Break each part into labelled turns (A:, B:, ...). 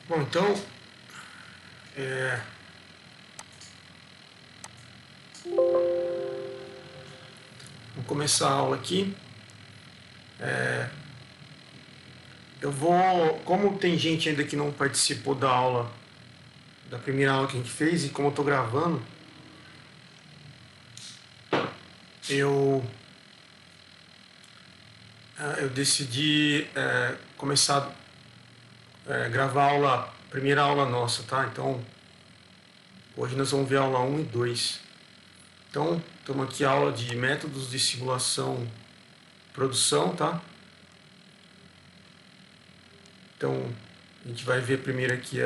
A: Bom, então, é, vamos começar a aula aqui. Eu vou, como tem gente ainda que não participou da aula, da primeira aula que a gente fez, e como eu estou gravando, eu, eu decidi começar a gravar a aula, primeira aula nossa, tá? Então, hoje nós vamos ver a aula 1 e 2. Então, estamos aqui a aula de métodos de simulação produção, tá? Então, a gente vai ver primeiro aqui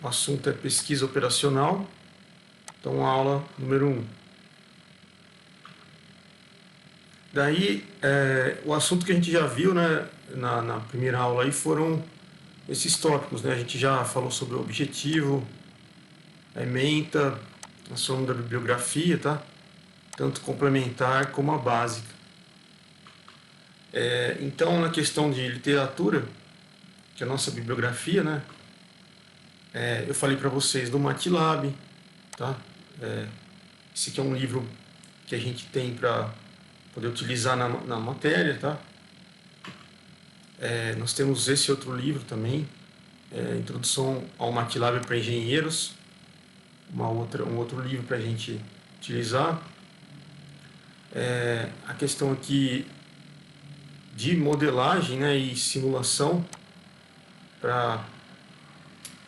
A: o assunto é pesquisa operacional. Então, aula número 1. Daí, o assunto que a gente já viu, né, na primeira aula aí foram esses tópicos, né? A gente já falou sobre o objetivo, a ementa, a soma da bibliografia, tá? Tanto complementar como a básica. Então, na questão de literatura, que é a nossa bibliografia, né? Eu falei para vocês do MATLAB, tá? Esse aqui é um livro que a gente tem para poder utilizar na matéria, tá? Nós temos esse outro livro também, Introdução ao MATLAB para Engenheiros, um outro livro para a gente utilizar. A questão aqui de modelagem, né, e simulação para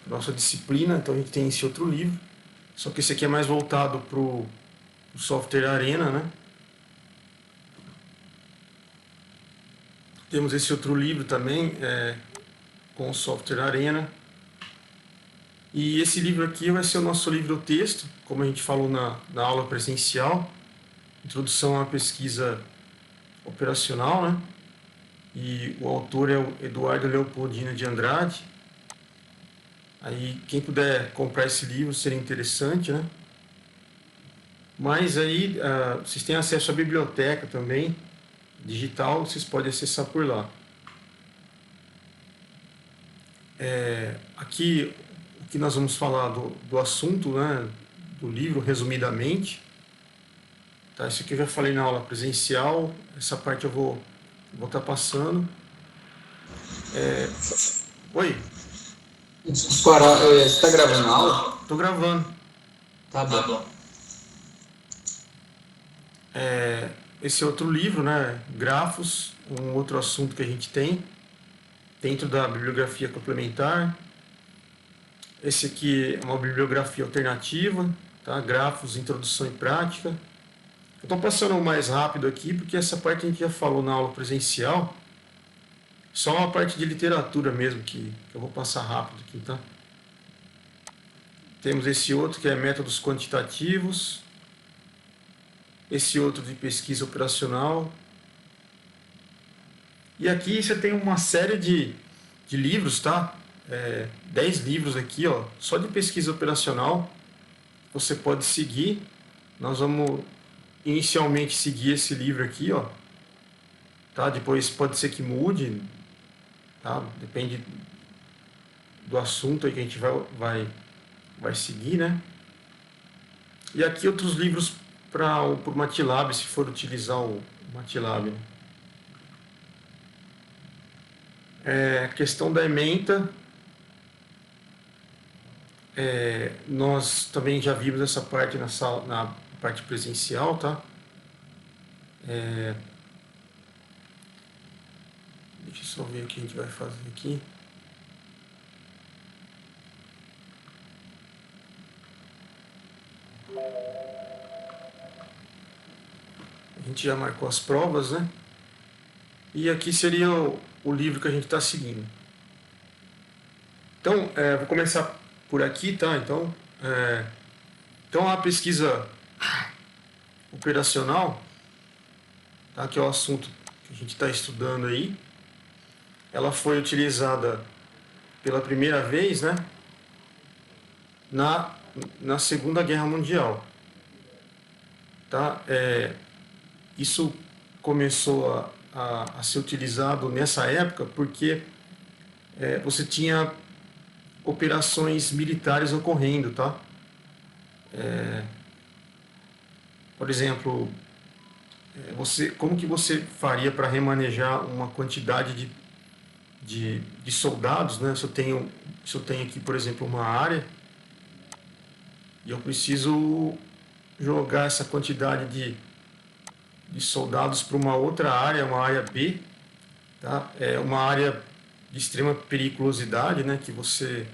A: nossa disciplina, então a gente tem esse outro livro, só que esse aqui é mais voltado para o software Arena, né? Temos esse outro livro também, com o software Arena. E esse livro aqui vai ser o nosso livro-texto, como a gente falou na aula presencial, Introdução à Pesquisa Operacional, né? E o autor é o Eduardo Leopoldino de Andrade. Aí, quem puder comprar esse livro seria interessante, né? Mas aí, vocês têm acesso à biblioteca também, digital, vocês podem acessar por lá. Aqui, o que nós vamos falar do assunto, né, do livro, resumidamente. Tá, isso aqui eu já falei na aula presencial, essa parte eu vou estar passando. Oi,
B: Desculpa, você está gravando a aula?
A: estou gravando.
B: Tá bom.
A: Esse outro livro, né, Grafos, um outro assunto que a gente tem dentro da bibliografia complementar. Esse aqui é uma bibliografia alternativa, tá? Grafos, Introdução e Prática. Eu estou passando mais rápido aqui porque essa parte a gente já falou na aula presencial. Só uma parte de literatura mesmo que eu vou passar rápido aqui, tá? Temos esse outro que é métodos quantitativos. Esse outro de pesquisa operacional. E aqui você tem uma série de livros, tá? 10 livros aqui, ó, só de pesquisa operacional. Você pode seguir. Nós vamos inicialmente seguir esse livro aqui, ó. Tá? Depois pode ser que mude, tá? Depende do assunto aí que a gente vai seguir, né? E aqui outros livros para o MATLAB, se for utilizar o MATLAB. Né? Questão da ementa, nós também já vimos essa parte na parte presencial, tá? Deixa eu só ver o que a gente vai fazer aqui. A gente já marcou as provas, né? E aqui seria o livro que a gente está seguindo. Então, vou começar por aqui, tá? Então a pesquisa operacional, tá? Que é o assunto que a gente está estudando aí, ela foi utilizada pela primeira vez, né? Na Segunda Guerra Mundial, tá? Isso começou a ser utilizado nessa época porque você tinha operações militares ocorrendo, tá? Por exemplo, como que você faria para remanejar uma quantidade de soldados, né? Se eu tenho aqui, por exemplo, uma área e eu preciso jogar essa quantidade de soldados para uma outra área, uma área B, tá? É uma área de extrema periculosidade, né? Que você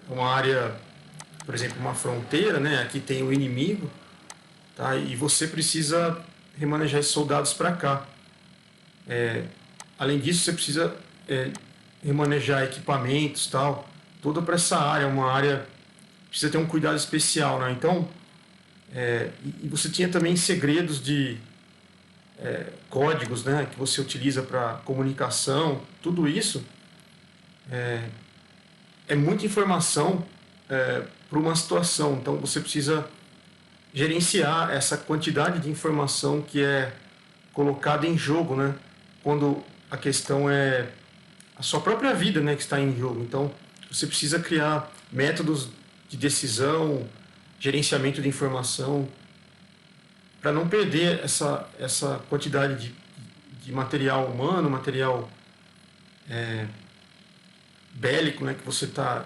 A: uma área, por exemplo, uma fronteira, né? Aqui tem o inimigo, tá? E você precisa remanejar esses soldados para cá. Além disso, você precisa remanejar equipamentos, tal, toda para essa área, uma área precisa ter um cuidado especial, né? Então, e você tinha também segredos de códigos, né, que você utiliza para comunicação, tudo isso é muita informação para uma situação. Então, você precisa gerenciar essa quantidade de informação que é colocada em jogo, né? Quando a questão é a sua própria vida, né, que está em jogo. Então, você precisa criar métodos de decisão, gerenciamento de informação, para não perder essa quantidade de material humano, material bélico, né, que você está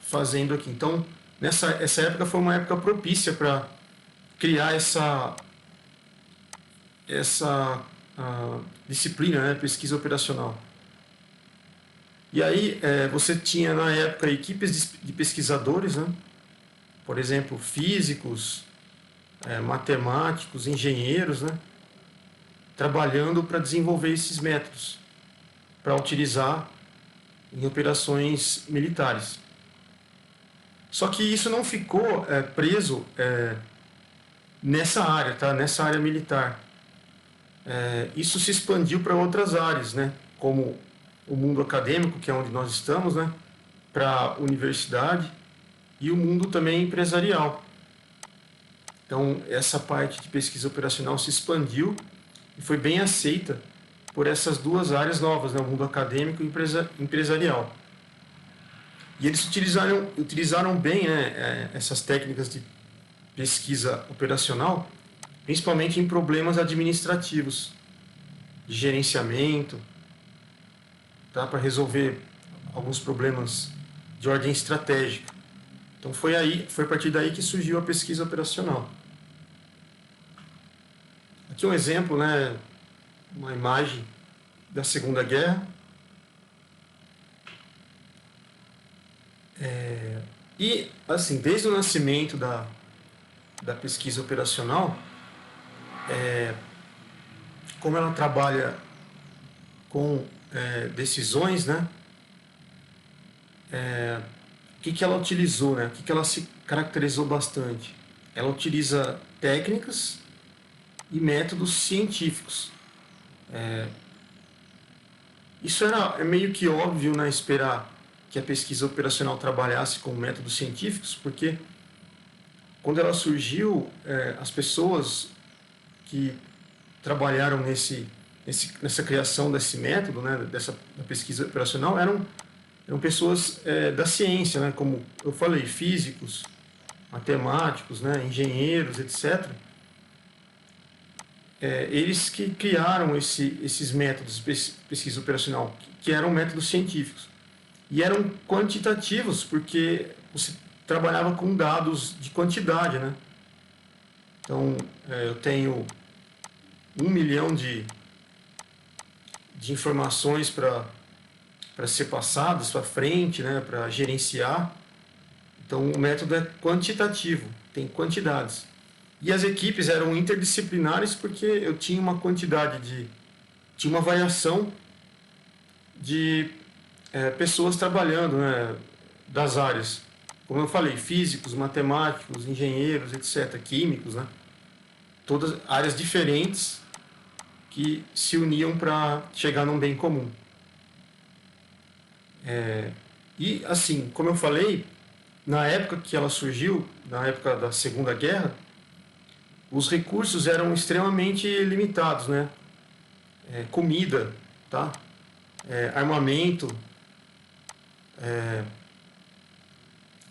A: fazendo aqui. Então, essa época foi uma época propícia para criar essa disciplina, né, pesquisa operacional. E aí você tinha na época equipes de pesquisadores, né, por exemplo, físicos, matemáticos, engenheiros, né, trabalhando para desenvolver esses métodos, para utilizar em operações militares. Só que isso não ficou preso nessa área, tá? Nessa área militar. Isso se expandiu para outras áreas, né? Como o mundo acadêmico, que é onde nós estamos, né? Para a universidade e o mundo também empresarial. Então, essa parte de pesquisa operacional se expandiu e foi bem aceita por essas duas áreas novas, né? O mundo acadêmico e empresarial. E eles utilizaram bem, né, essas técnicas de pesquisa operacional, principalmente em problemas administrativos, de gerenciamento, tá? Para resolver alguns problemas de ordem estratégica. Então foi a partir daí que surgiu a pesquisa operacional. Aqui um exemplo, né, uma imagem da Segunda Guerra. E, assim, desde o nascimento da pesquisa operacional, como ela trabalha com decisões, né, o que ela utilizou, né, o que ela se caracterizou bastante? Ela utiliza técnicas e métodos científicos. Isso é meio que óbvio, né, esperar que a pesquisa operacional trabalhasse com métodos científicos, porque quando ela surgiu, as pessoas que trabalharam nessa criação desse método, né, da pesquisa operacional, eram pessoas da ciência, né, como eu falei, físicos, matemáticos, né, engenheiros, etc. Eles que criaram esses métodos de pesquisa operacional, que eram métodos científicos. E eram quantitativos, porque você trabalhava com dados de quantidade, né? Então, eu tenho 1 milhão de informações para ser passadas para frente, né? Para gerenciar. Então, o método é quantitativo, tem quantidades. E as equipes eram interdisciplinares porque eu tinha uma quantidade tinha uma variação de pessoas trabalhando, né, das áreas. Como eu falei, físicos, matemáticos, engenheiros, etc., químicos, né? Todas áreas diferentes que se uniam para chegar num bem comum. E, assim, como eu falei, na época que ela surgiu, na época da Segunda Guerra, os recursos eram extremamente limitados, né? Comida, tá? armamento,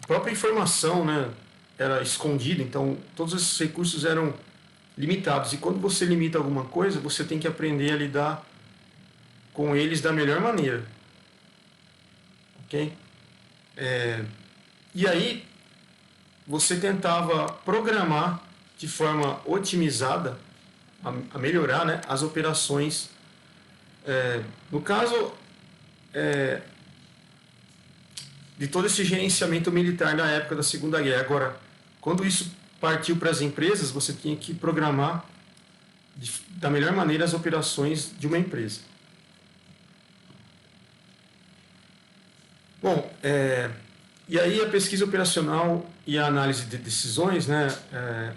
A: a própria informação, né, era escondida, então todos esses recursos eram limitados. E quando você limita alguma coisa, você tem que aprender a lidar com eles da melhor maneira. Ok? E aí, você tentava programar de forma otimizada, a melhorar, né, as operações. No caso, de todo esse gerenciamento militar na época da Segunda Guerra. Agora, quando isso partiu para as empresas, você tinha que programar da melhor maneira as operações de uma empresa. Bom, e aí a pesquisa operacional e a análise de decisões, né,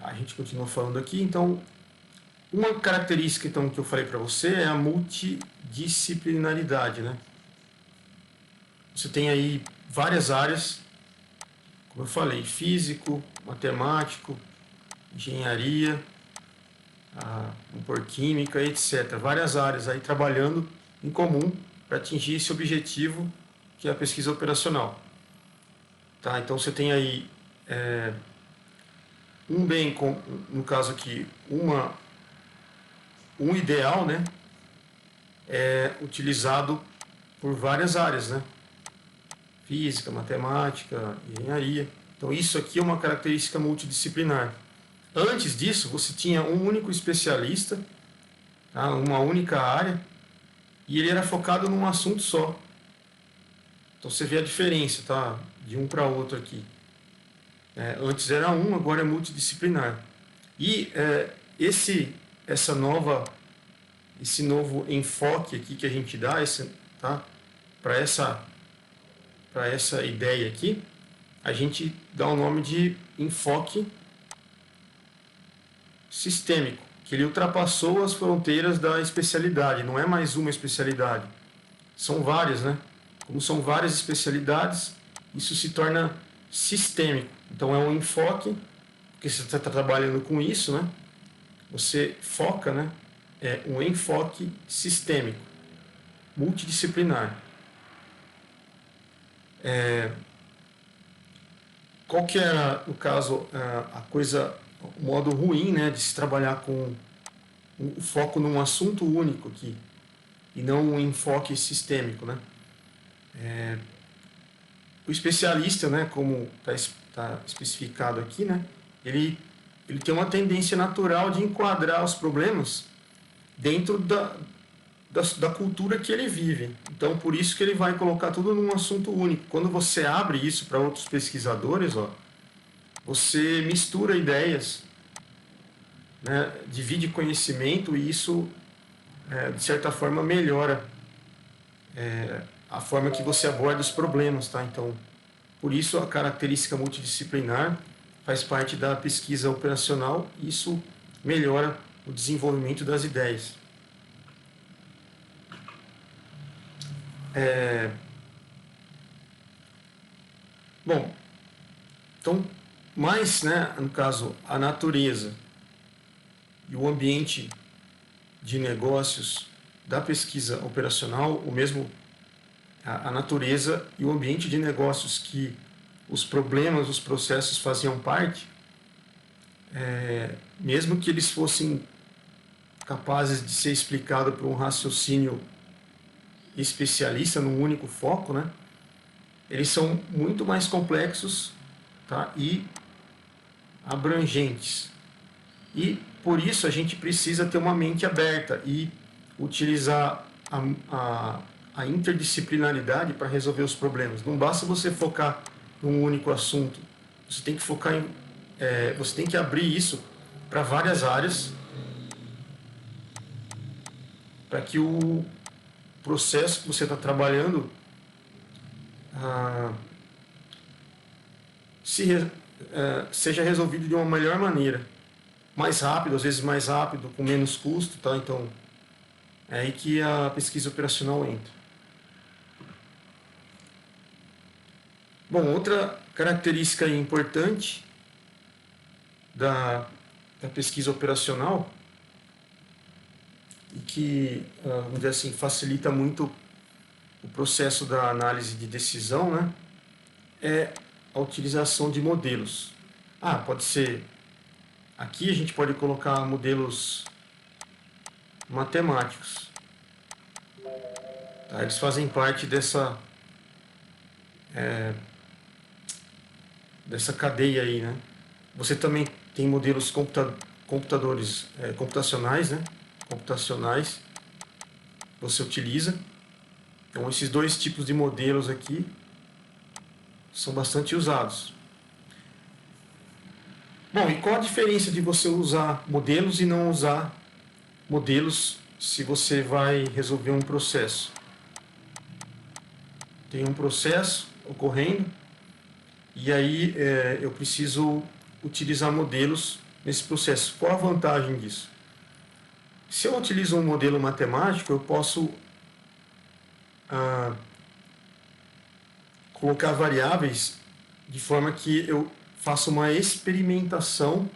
A: a gente continua falando aqui. Então, uma característica então, que eu falei para você é a multidisciplinaridade, né? Você tem aí várias áreas, como eu falei, físico, matemático, engenharia, por química, etc. Várias áreas aí trabalhando em comum para atingir esse objetivo que é a pesquisa operacional. Tá? Então você tem aí um bem, no caso aqui, um ideal, né, é utilizado por várias áreas, né? Física, matemática, engenharia. Então isso aqui é uma característica multidisciplinar. Antes disso, você tinha um único especialista, tá? Uma única área, e ele era focado num assunto só. Então você vê a diferença, tá? De um para outro aqui. Antes era um, agora é multidisciplinar. E esse novo enfoque aqui que a gente dá, tá? Para essa ideia aqui, a gente dá o nome de enfoque sistêmico, que ele ultrapassou as fronteiras da especialidade, não é mais uma especialidade, são várias, né? Como são várias especialidades, isso se torna sistêmico. Então é um enfoque, porque você está trabalhando com isso, né? Você foca, né? É um enfoque sistêmico, multidisciplinar. Qual que era, no caso, o modo ruim, né, de se trabalhar com o foco num assunto único aqui, e não um enfoque sistêmico, né? O especialista, né, como está especificado aqui, né, ele tem uma tendência natural de enquadrar os problemas dentro da cultura que ele vive. Então, por isso que ele vai colocar tudo num assunto único. Quando você abre isso para outros pesquisadores, você mistura ideias, né, divide conhecimento, e isso, de certa forma, melhora a forma que você aborda os problemas, tá? Então, por isso a característica multidisciplinar faz parte da pesquisa operacional, e isso melhora o desenvolvimento das ideias. Bom, então, mais, né, no caso, a natureza e o ambiente de negócios da pesquisa operacional, o mesmo a natureza e o ambiente de negócios que os problemas, os processos faziam parte, mesmo que eles fossem capazes de ser explicados por um raciocínio especialista num único foco, né? Eles são muito mais complexos, tá? E abrangentes. E por isso a gente precisa ter uma mente aberta e utilizar a interdisciplinaridade para resolver os problemas. Não basta você focar num único assunto. Você tem que focar você tem que abrir isso para várias áreas, para que o processo que você está trabalhando seja resolvido de uma melhor maneira, mais rápido, às vezes mais rápido, com menos custo, tá? Então é aí que a pesquisa operacional entra. Bom, outra característica importante da pesquisa operacional, e que, vamos dizer assim, facilita muito o processo da análise de decisão, né, é a utilização de modelos. Pode ser... Aqui a gente pode colocar modelos matemáticos. Tá? Eles fazem parte dessa cadeia aí, né? Você também tem modelos computacionais, né? Computacionais, você utiliza. Então, esses dois tipos de modelos aqui são bastante usados. Bom, e qual a diferença de você usar modelos e não usar modelos se você vai resolver um processo? Tem um processo ocorrendo e aí eu preciso utilizar modelos nesse processo. Qual a vantagem disso? Se eu utilizo um modelo matemático, eu posso colocar variáveis de forma que eu faça uma experimentação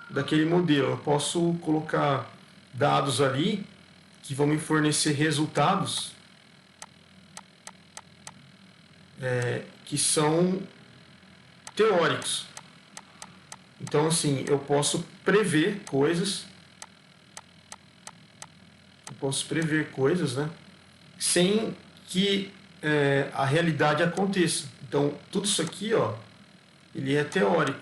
A: daquele modelo. Eu posso colocar dados ali que vão me fornecer resultados que são teóricos. Então, assim, eu posso prever coisas, né, sem que a realidade aconteça. Então, tudo isso aqui, ó, ele é teórico.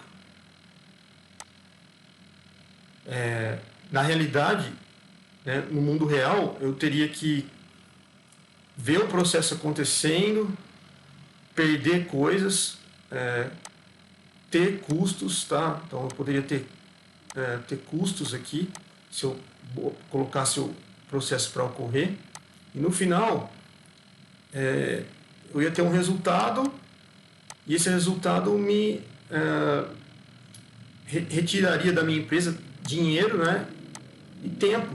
A: Na realidade, né, no mundo real, eu teria que ver o processo acontecendo, perder coisas, ter custos, tá? Então eu poderia ter custos aqui se eu colocasse o processo para ocorrer, e no final eu ia ter um resultado, e esse resultado me retiraria da minha empresa dinheiro, né, e tempo.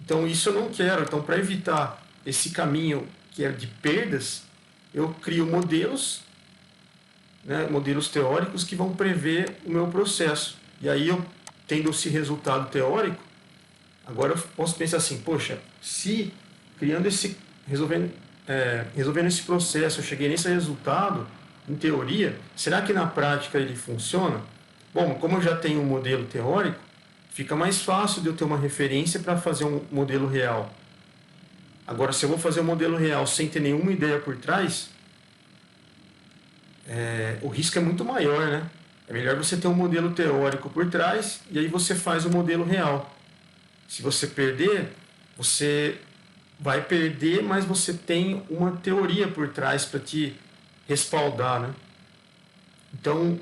A: Então isso eu não quero. Então, para evitar esse caminho que é de perdas, eu crio modelos, né, modelos teóricos que vão prever o meu processo. E aí eu, tendo esse resultado teórico, agora eu posso pensar assim, poxa, se resolvendo esse processo, eu cheguei nesse resultado, em teoria, será que na prática ele funciona? Bom, como eu já tenho um modelo teórico, fica mais fácil de eu ter uma referência para fazer um modelo real. Agora, se eu vou fazer um modelo real sem ter nenhuma ideia por trás, o risco é muito maior, né? É melhor você ter um modelo teórico por trás e aí você faz o modelo real. Se você perder, você vai perder, mas você tem uma teoria por trás para te respaldar, né? Então,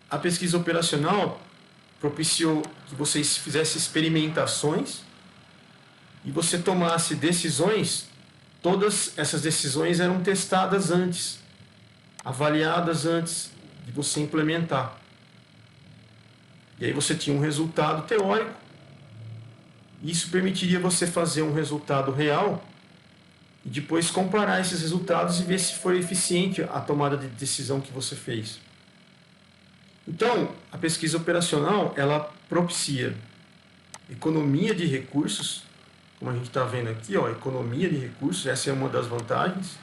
A: a pesquisa operacional propiciou que você fizesse experimentações e você tomasse decisões. Todas essas decisões eram testadas antes, avaliadas antes de você implementar. E aí você tinha um resultado teórico. Isso permitiria você fazer um resultado real e depois comparar esses resultados e ver se foi eficiente a tomada de decisão que você fez. Então, a pesquisa operacional, ela propicia economia de recursos, como a gente está vendo aqui, ó, economia de recursos, essa é uma das vantagens.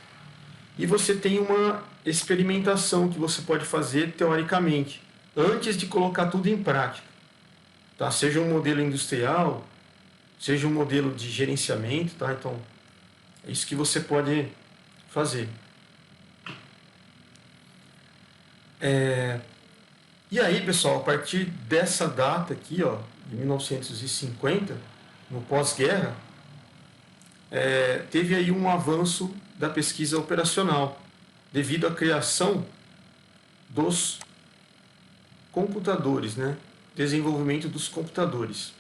A: E você tem uma experimentação que você pode fazer teoricamente, antes de colocar tudo em prática. Tá? Seja um modelo industrial, seja um modelo de gerenciamento, tá? Então, é isso que você pode fazer. E aí, pessoal, a partir dessa data aqui, ó, de 1950, no pós-guerra, teve aí um avanço da pesquisa operacional, devido à criação dos computadores, né? Desenvolvimento dos computadores.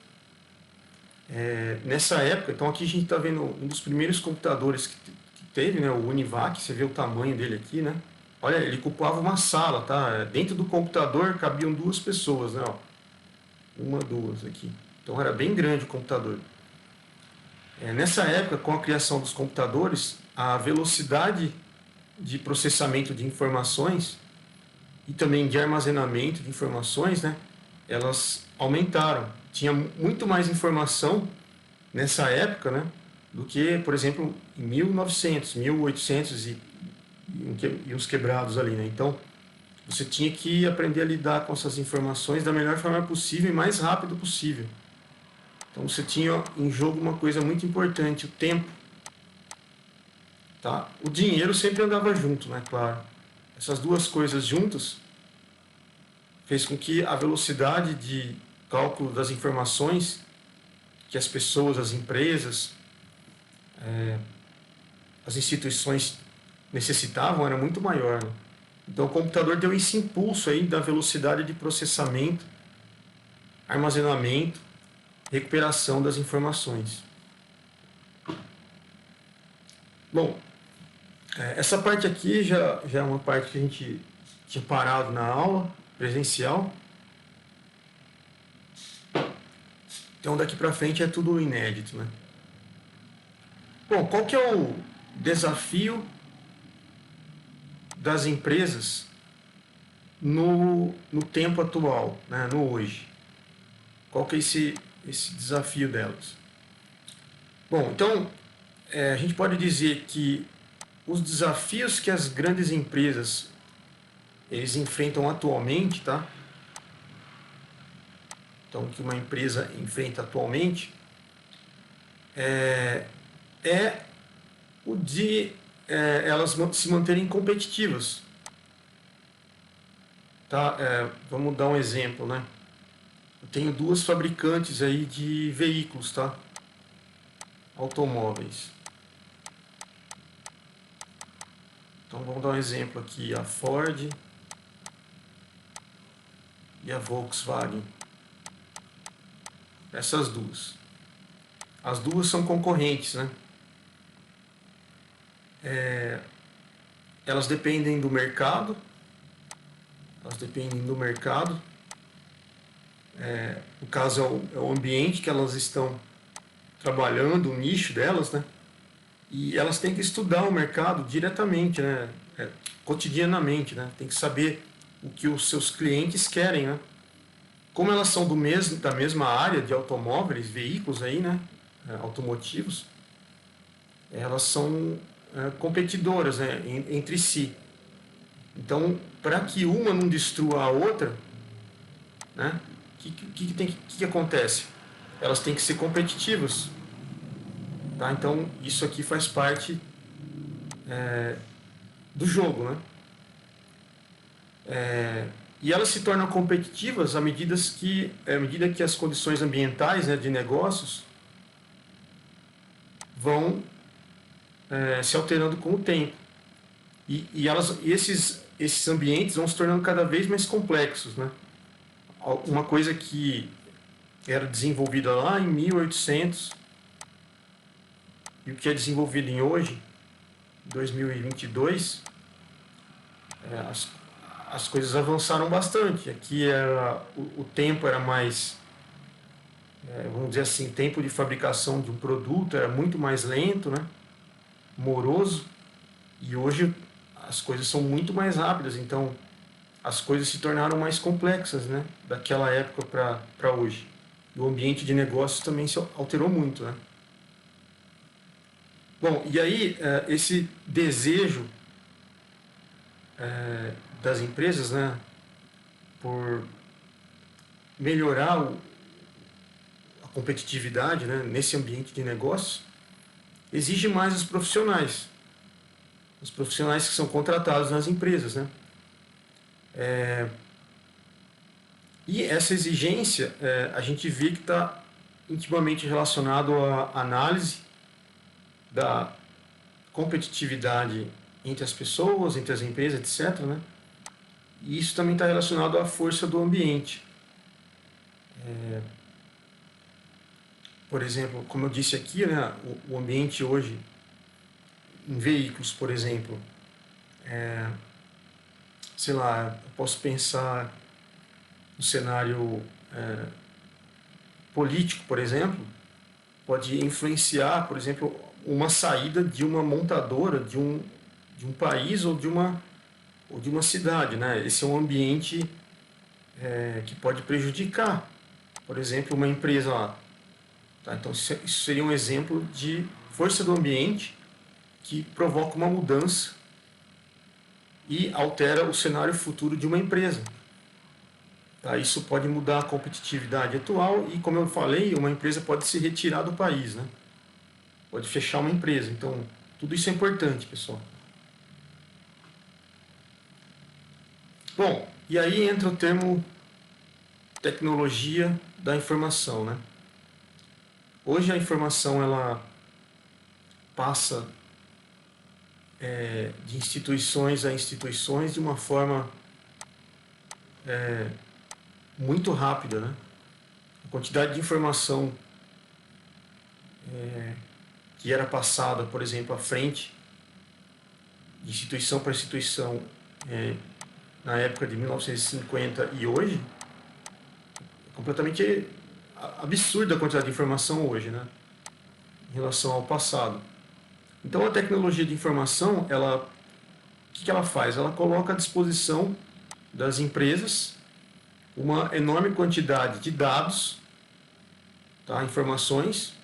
A: Nessa época, então aqui a gente está vendo um dos primeiros computadores que teve, né? O Univac, você vê o tamanho dele aqui, né? Olha, ele ocupava uma sala, tá? Dentro do computador cabiam 2 pessoas, né? Ó, 1, 2 aqui. Então era bem grande o computador. Nessa época, com a criação dos computadores, a velocidade de processamento de informações e também de armazenamento de informações, né, elas aumentaram. Tinha muito mais informação nessa época, né, do que, por exemplo, em 1900, 1800 e uns quebrados ali, né? Então, você tinha que aprender a lidar com essas informações da melhor forma possível e mais rápido possível. Então, você tinha em jogo uma coisa muito importante, o tempo. Tá? O dinheiro sempre andava junto, né? Claro. Essas duas coisas juntas fez com que a velocidade de cálculo das informações que as pessoas, as empresas, as instituições necessitavam era muito maior. Né? Então o computador deu esse impulso aí da velocidade de processamento, armazenamento, recuperação das informações. Bom, essa parte aqui já é uma parte que a gente tinha parado na aula presencial. Então daqui para frente é tudo inédito, né? Bom, qual que é o desafio das empresas no tempo atual, né? No hoje? Qual que é esse desafio delas? Bom, então a gente pode dizer que os desafios que as grandes empresas eles enfrentam atualmente, tá? Então, que uma empresa enfrenta atualmente é o de elas se manterem competitivas. Tá? Vamos dar um exemplo, né? Eu tenho duas fabricantes aí de veículos, tá? Automóveis. Então vamos dar um exemplo aqui, a Ford e a Volkswagen. Essas duas. As duas são concorrentes, né? Elas dependem do mercado. No caso é o ambiente que elas estão trabalhando, o nicho delas, né? E elas têm que estudar o mercado diretamente, né? Cotidianamente, né? Tem que saber o que os seus clientes querem, né? Como elas são da mesma área de automóveis, veículos aí, né? Automotivos, elas são competidoras, né? Entre si. Então, para que uma não destrua a outra, né? O que acontece? Elas têm que ser competitivas. Tá? Então, isso aqui faz parte do jogo. Né? E elas se tornam competitivas à medida que as condições ambientais, né, de negócios vão se alterando com o tempo. E esses ambientes vão se tornando cada vez mais complexos. Né? Uma coisa que era desenvolvida lá em 1800 e o que é desenvolvido em hoje, 2022, as coisas avançaram bastante. Aqui o tempo era mais, vamos dizer assim, tempo de fabricação de um produto era muito mais lento, né? Moroso, e hoje as coisas são muito mais rápidas, então as coisas se tornaram mais complexas, né? Daquela época para hoje. E o ambiente de negócios também se alterou muito, né? Bom, e aí esse desejo das empresas, né, por melhorar a competitividade, né, nesse ambiente de negócios, exige mais os profissionais que são contratados nas empresas, né? E essa exigência a gente vê que está intimamente relacionado à análise da competitividade entre as pessoas, entre as empresas, etc. Né? E isso também está relacionado à força do ambiente. Por exemplo, como eu disse aqui, né, o ambiente hoje, em veículos, por exemplo, sei lá, eu posso pensar no cenário político, por exemplo, pode influenciar, por exemplo, uma saída de uma montadora de um país ou de uma cidade, né? Esse é um ambiente que pode prejudicar, por exemplo, uma empresa lá. Tá? Então, isso seria um exemplo de força do ambiente que provoca uma mudança e altera o cenário futuro de uma empresa. Tá? Isso pode mudar a competitividade atual e, como eu falei, uma empresa pode se retirar do país, né? Pode fechar uma empresa. Então, tudo isso é importante, pessoal. Bom, e aí entra o termo tecnologia da informação, né? Hoje a informação ela passa de instituições a instituições de uma forma muito rápida, né? A quantidade de informação que era passada, por exemplo, à frente, de instituição para instituição, na época de 1950 e hoje, é completamente absurda a quantidade de informação hoje, né? Em relação ao passado. Então a tecnologia de informação, o que ela faz? Ela coloca à disposição das empresas uma enorme quantidade de dados, tá? Informações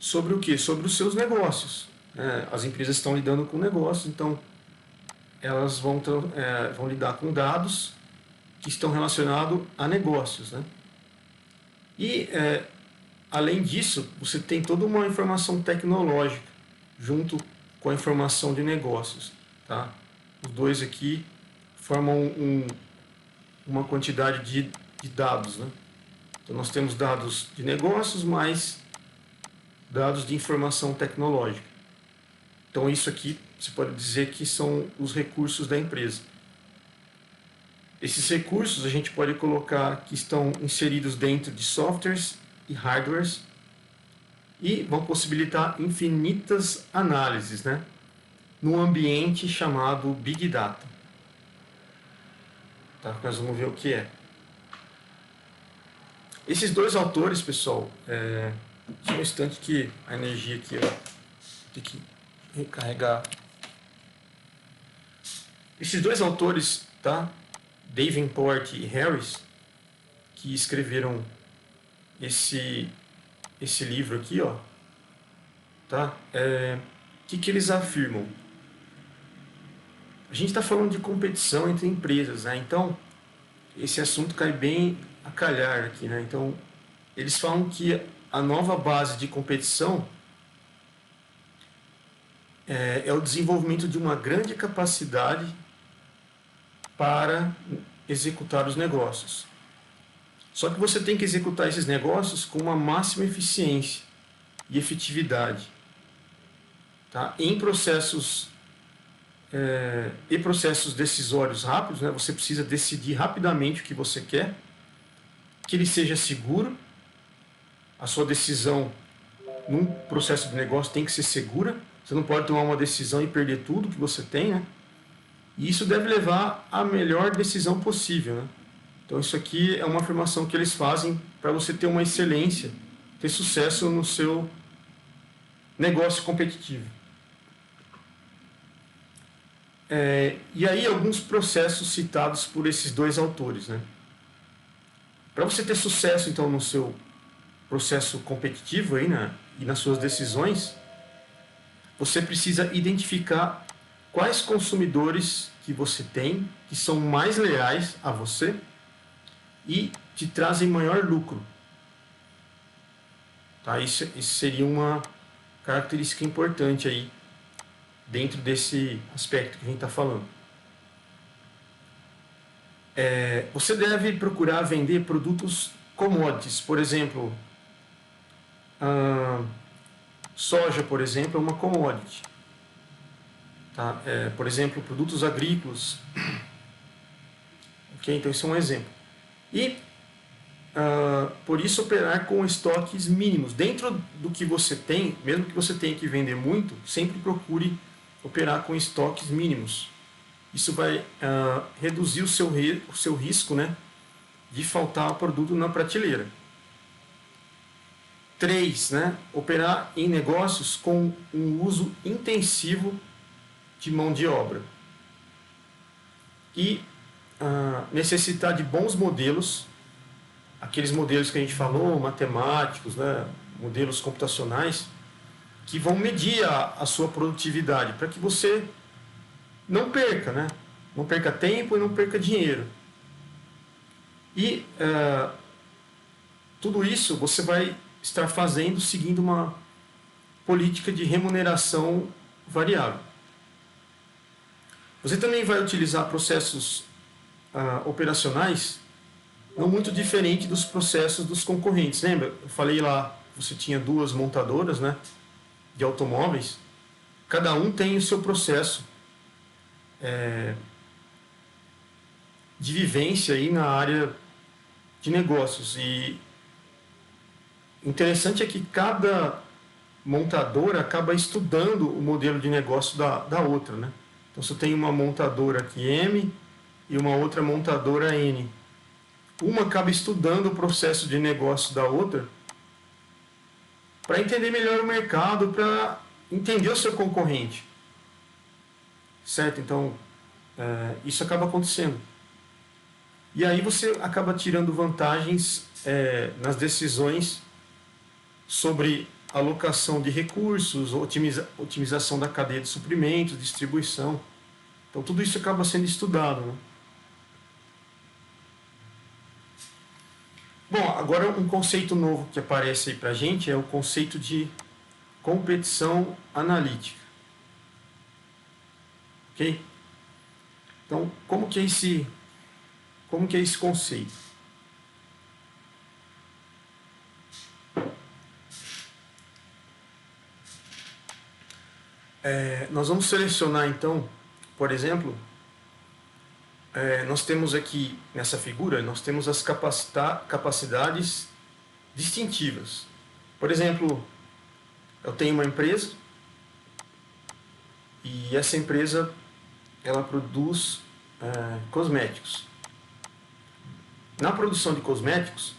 A: sobre o quê? Sobre os seus negócios. As empresas estão lidando com negócios, então elas vão lidar com dados que estão relacionados a negócios, né? E, além disso, você tem toda uma informação tecnológica junto com a informação de negócios. Tá? Os dois aqui formam uma quantidade de dados. Né? Então, nós temos dados de negócios mais dados de informação tecnológica. Então, isso aqui você pode dizer que são os recursos da empresa. Esses recursos a gente pode colocar que estão inseridos dentro de softwares e hardwares e vão possibilitar infinitas análises, né, num ambiente chamado Big Data. Tá? Nós vamos ver o que é. Esses dois autores, pessoal, só um instante que a energia aqui, ó, tem que recarregar. Esses dois autores, tá? Davenport e Harris, que escreveram esse livro aqui, ó, tá? Que eles afirmam? A gente está falando de competição entre empresas, né? Então, esse assunto cai bem a calhar aqui, né? Então, eles falam que a nova base de competição é o desenvolvimento de uma grande capacidade para executar os negócios. Só que você tem que executar esses negócios com uma máxima eficiência e efetividade. Tá? Em processos decisórios rápidos, né? Você precisa decidir rapidamente o que você quer, que ele seja seguro. A sua decisão num processo de negócio tem que ser segura. Você não pode tomar uma decisão e perder tudo que você tem, né? E isso deve levar à melhor decisão possível, né? Então isso aqui é uma afirmação que eles fazem para você ter uma excelência, ter sucesso no seu negócio competitivo. E aí alguns processos citados por esses dois autores, né? Para você ter sucesso então no seu processo competitivo aí, né, e nas suas decisões, você precisa identificar quais consumidores que você tem que são mais leais a você e te trazem maior lucro. Tá? Isso seria uma característica importante aí dentro desse aspecto que a gente está falando. Você deve procurar vender produtos commodities, por exemplo, soja, por exemplo, é uma commodity. Tá? Por exemplo, produtos agrícolas. Okay? Então, isso é um exemplo. E, por isso, operar com estoques mínimos. Dentro do que você tem, mesmo que você tenha que vender muito, sempre procure operar com estoques mínimos. Isso vai reduzir o seu risco, né, de faltar produto na prateleira. 3, né, operar em negócios com um uso intensivo de mão de obra. E necessitar de bons modelos, aqueles modelos que a gente falou, matemáticos, né, modelos computacionais, que vão medir a sua produtividade, para que você não perca, né? Não perca tempo e não perca dinheiro. E tudo isso você vai estar fazendo seguindo uma política de remuneração variável. Você também vai utilizar processos operacionais não muito diferente dos processos dos concorrentes. Lembra? Eu falei lá, você tinha 2 montadoras, né, de automóveis. Cada um tem o seu processo de vivência aí na área de negócios. E interessante é que cada montadora acaba estudando o modelo de negócio da outra, né? Então, você tem uma montadora aqui M e uma outra montadora N. Uma acaba estudando o processo de negócio da outra para entender melhor o mercado, para entender o seu concorrente. Certo? Então, isso acaba acontecendo. E aí você acaba tirando vantagens nas decisões sobre alocação de recursos, otimização da cadeia de suprimentos, distribuição. Então, tudo isso acaba sendo estudado, né? Bom, agora um conceito novo que aparece aí para a gente é o conceito de competição analítica. Ok? Então, como que é esse conceito? Nós vamos selecionar então, por exemplo, nós temos aqui nessa figura, nós temos as capacidades distintivas. Por exemplo, eu tenho uma empresa e essa empresa ela produz cosméticos. Na produção de cosméticos,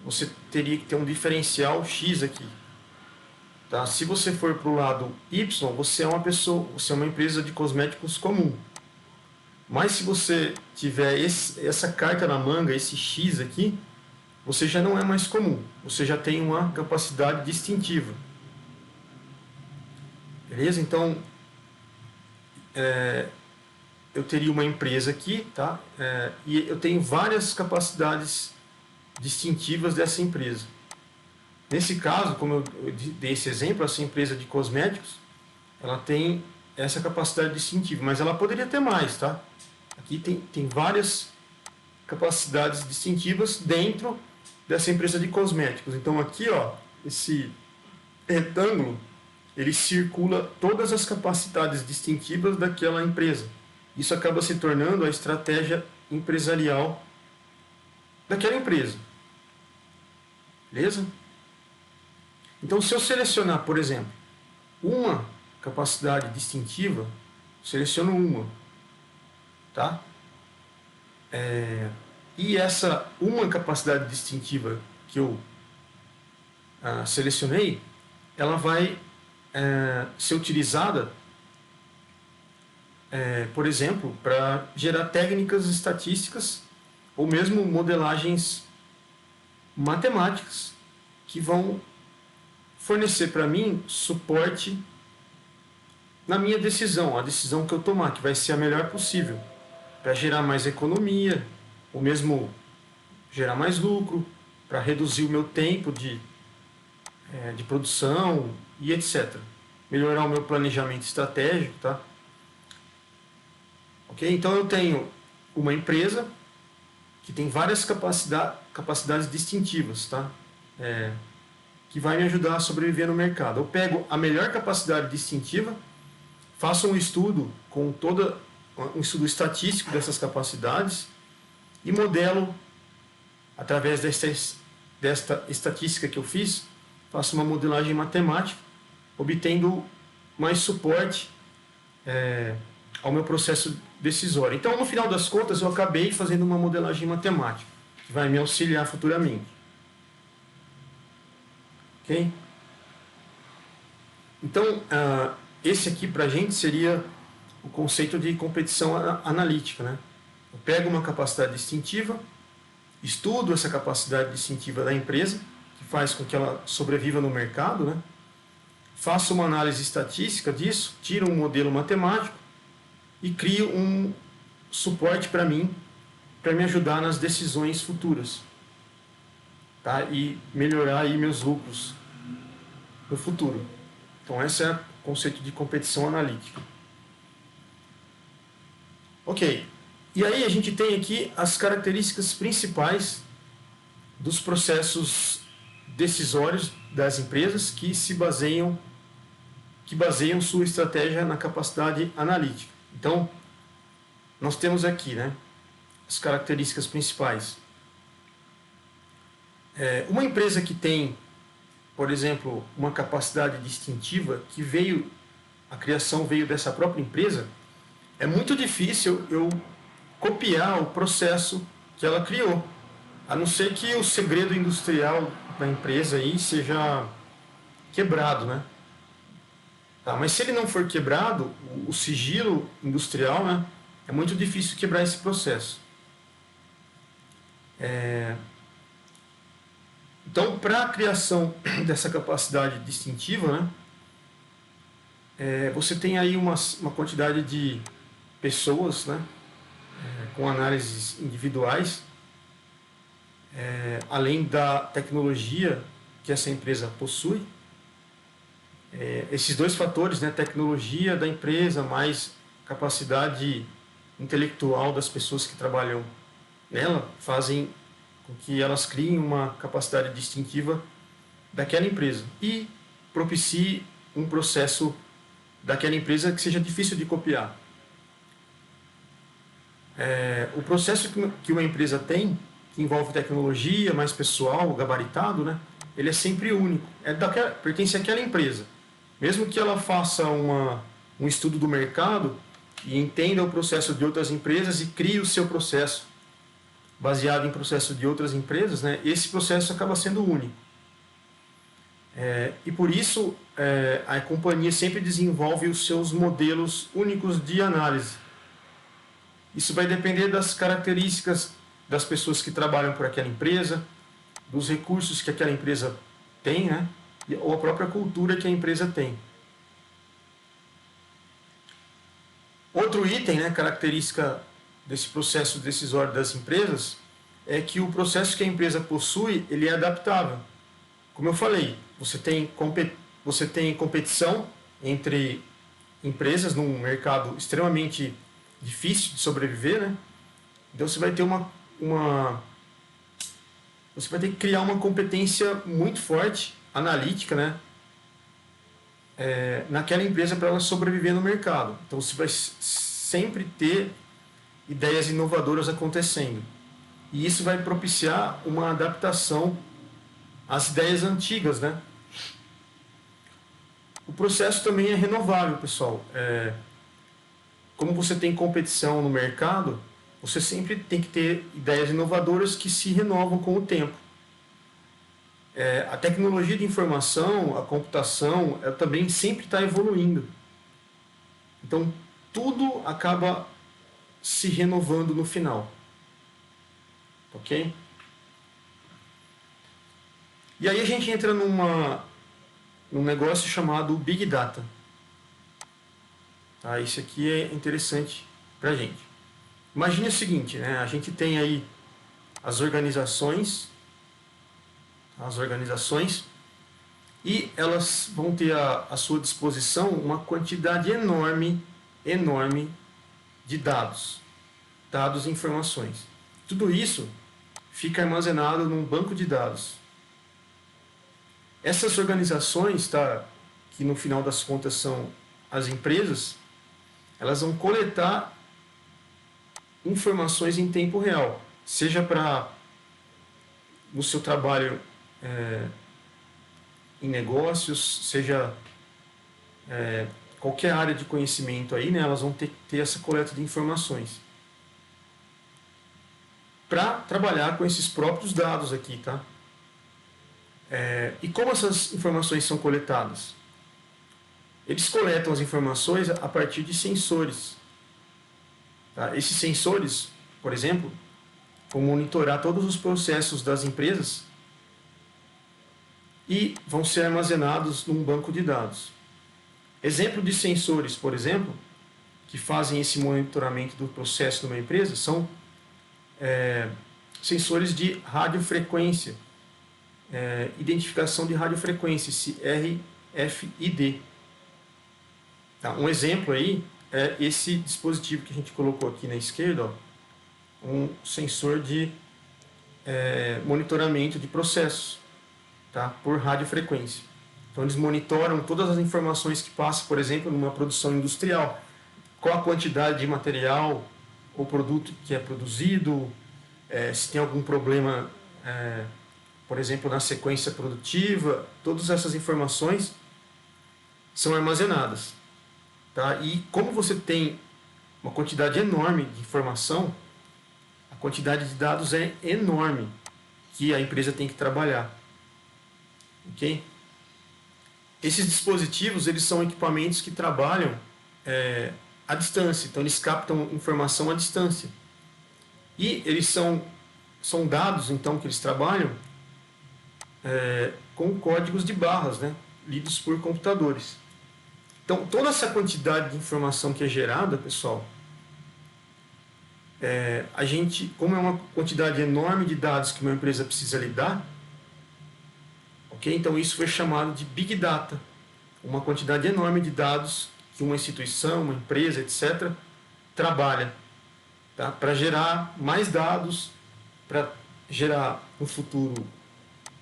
A: você teria que ter um diferencial X aqui. Tá? Se você for para o lado Y, você é uma empresa de cosméticos comum. Mas se você tiver essa carta na manga, esse X aqui, você já não é mais comum. Você já tem uma capacidade distintiva. Beleza? Então, eu teria uma empresa aqui, tá? E eu tenho várias capacidades distintivas dessa empresa. Nesse caso, como eu dei esse exemplo, essa empresa de cosméticos, ela tem essa capacidade distintiva, mas ela poderia ter mais, tá? Aqui tem várias capacidades distintivas dentro dessa empresa de cosméticos. Então aqui, ó, esse retângulo, ele circula todas as capacidades distintivas daquela empresa. Isso acaba se tornando a estratégia empresarial daquela empresa. Beleza? Então, se eu selecionar, por exemplo, uma capacidade distintiva, seleciono uma, tá? E essa uma capacidade distintiva que eu selecionei, ela vai ser utilizada, por exemplo, para gerar técnicas estatísticas ou mesmo modelagens matemáticas que vão fornecer para mim suporte na minha decisão, a decisão que eu tomar, que vai ser a melhor possível, para gerar mais economia, ou mesmo gerar mais lucro, para reduzir o meu tempo de produção e etc. Melhorar o meu planejamento estratégico, tá? Ok? Então eu tenho uma empresa que tem várias capacidades distintivas, tá? Que vai me ajudar a sobreviver no mercado. Eu pego a melhor capacidade distintiva, faço um estudo um estudo estatístico dessas capacidades e modelo, através desta estatística que eu fiz, faço uma modelagem matemática, obtendo mais suporte ao meu processo decisório. Então, no final das contas, eu acabei fazendo uma modelagem matemática, que vai me auxiliar futuramente. Ok? Então, esse aqui para a gente seria o conceito de competição analítica, né? Eu pego uma capacidade distintiva, estudo essa capacidade distintiva da empresa, que que faz com que ela sobreviva no mercado, né? Faço uma análise estatística disso, tiro um modelo matemático e crio um suporte para mim, para me ajudar nas decisões futuras, tá? E melhorar aí meus lucros no futuro. Então esse é o conceito de competição analítica. Ok, e aí a gente tem aqui as características principais dos processos decisórios das empresas que baseiam sua estratégia na capacidade analítica. Então, nós temos aqui, né, as características principais. Uma empresa que tem, por exemplo, uma capacidade distintiva a criação veio dessa própria empresa, é muito difícil eu copiar o processo que ela criou, a não ser que o segredo industrial da empresa aí seja quebrado, né? Tá, mas se ele não for quebrado, o sigilo industrial, né, é muito difícil quebrar esse processo. Então, para a criação dessa capacidade distintiva, né, você tem aí uma quantidade de pessoas, né, com análises individuais, além da tecnologia que essa empresa possui. Esses dois fatores, né, tecnologia da empresa mais capacidade intelectual das pessoas que trabalham nela, fazem com que elas criem uma capacidade distintiva daquela empresa e propicie um processo daquela empresa que seja difícil de copiar. O processo que uma empresa tem, que envolve tecnologia, mais pessoal, gabaritado, né, ele é sempre único, pertence àquela empresa. Mesmo que ela faça um estudo do mercado e entenda o processo de outras empresas e crie o seu processo baseado em processo de outras empresas, né, esse processo acaba sendo único. E por isso a companhia sempre desenvolve os seus modelos únicos de análise. Isso vai depender das características das pessoas que trabalham por aquela empresa, dos recursos que aquela empresa tem, né, ou a própria cultura que a empresa tem. Outro item, né, característica desse processo decisório das empresas, é que o processo que a empresa possui, ele é adaptável. Como eu falei, você tem competição entre empresas num mercado extremamente difícil de sobreviver, né? Então você vai ter você vai ter que criar uma competência muito forte, analítica, né, naquela empresa para ela sobreviver no mercado. Então você vai sempre ter ideias inovadoras acontecendo. E isso vai propiciar uma adaptação às ideias antigas, né? O processo também é renovável, pessoal. Como você tem competição no mercado, você sempre tem que ter ideias inovadoras que se renovam com o tempo. A tecnologia de informação, a computação, ela também sempre está evoluindo. Então, tudo acaba se renovando no final. Ok? E aí a gente entra num negócio chamado Big Data. Tá? Isso aqui é interessante para a gente. Imagine o seguinte, né? A gente tem aí as organizações, e elas vão ter à sua disposição uma quantidade enorme de dados e informações. Tudo isso fica armazenado num banco de dados. Essas organizações, tá, que no final das contas são as empresas, elas vão coletar informações em tempo real, seja no seu trabalho em negócios, seja qualquer área de conhecimento aí, né, elas vão ter essa coleta de informações para trabalhar com esses próprios dados aqui, tá? E como essas informações são coletadas? Eles coletam as informações a partir de sensores. Tá? Esses sensores, por exemplo, vão monitorar todos os processos das empresas e vão ser armazenados num banco de dados. Exemplo de sensores, por exemplo, que fazem esse monitoramento do processo numa empresa são sensores de radiofrequência, identificação de radiofrequência, esse RFID. Tá? Um exemplo aí é esse dispositivo que a gente colocou aqui na esquerda, ó, um sensor de monitoramento de processos, tá? Por radiofrequência. Então eles monitoram todas as informações que passam, por exemplo, numa produção industrial. Qual a quantidade de material ou produto que é produzido, se tem algum problema, por exemplo, na sequência produtiva, todas essas informações são armazenadas. Tá? E como você tem uma quantidade enorme de informação, a quantidade de dados é enorme que a empresa tem que trabalhar. Ok? Esses dispositivos, eles são equipamentos que trabalham à distância, então eles captam informação à distância. E eles são dados, então, que eles trabalham com códigos de barras, né, lidos por computadores. Então, toda essa quantidade de informação que é gerada, pessoal, a gente, como é uma quantidade enorme de dados que uma empresa precisa lidar, ok? Então isso foi chamado de Big Data, uma quantidade enorme de dados que uma instituição, uma empresa, etc., trabalha, tá? Para gerar mais dados, para gerar no futuro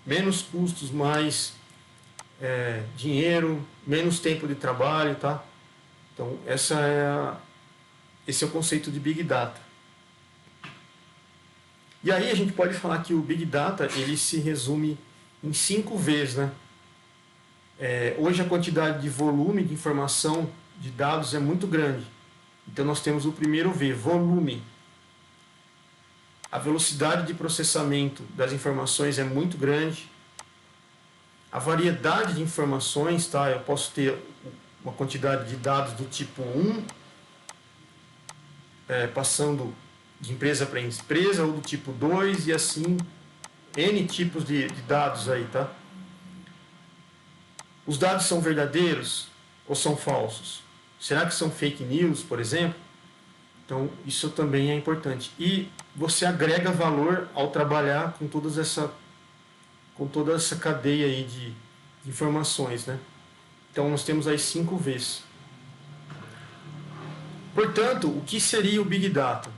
A: menos custos, mais dinheiro, menos tempo de trabalho, tá? Então esse é o conceito de Big Data. E aí a gente pode falar que o Big Data ele se resume em 5 Vs, né? Hoje a quantidade de volume de informação de dados é muito grande. Então nós temos o primeiro V, volume. A velocidade de processamento das informações é muito grande. A variedade de informações, tá? Eu posso ter uma quantidade de dados do tipo 1, passando de empresa para empresa, ou do tipo 2, e assim, N tipos de dados aí, tá? Os dados são verdadeiros ou são falsos? Será que são fake news, por exemplo? Então, isso também é importante. E você agrega valor ao trabalhar com toda essa cadeia aí de informações, né? Então, nós temos aí 5 Vs. Portanto, o que seria o Big Data?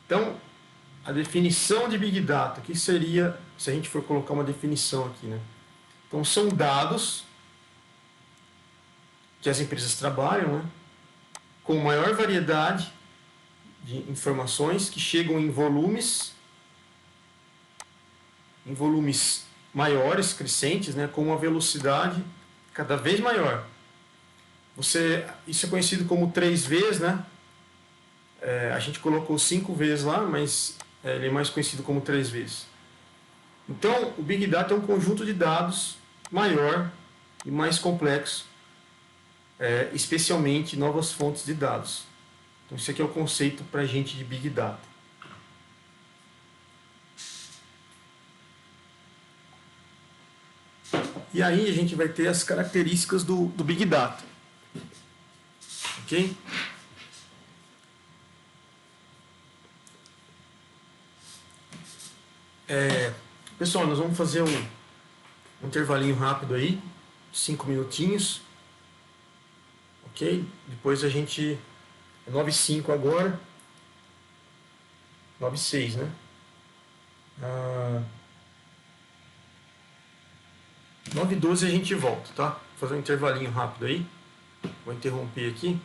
A: Então, a definição de Big Data, o que seria, se a gente for colocar uma definição aqui, né? Então, são dados que as empresas trabalham, né? Com maior variedade de informações que chegam em volumes maiores, crescentes, né? Com uma velocidade cada vez maior. Isso é conhecido como 3 Vs, né? A gente colocou 5 Vs lá, mas ele é mais conhecido como 3 Vs. Então, o Big Data é um conjunto de dados maior e mais complexo, especialmente novas fontes de dados. Então, esse aqui é o conceito para a gente de Big Data. E aí a gente vai ter as características do Big Data. Ok? Pessoal, nós vamos fazer um intervalinho rápido aí, 5 minutinhos. Ok? Depois a gente... 9h05 agora. 9h06, né? 9h12 a gente volta, tá? Vou fazer um intervalinho rápido aí. Vou interromper aqui.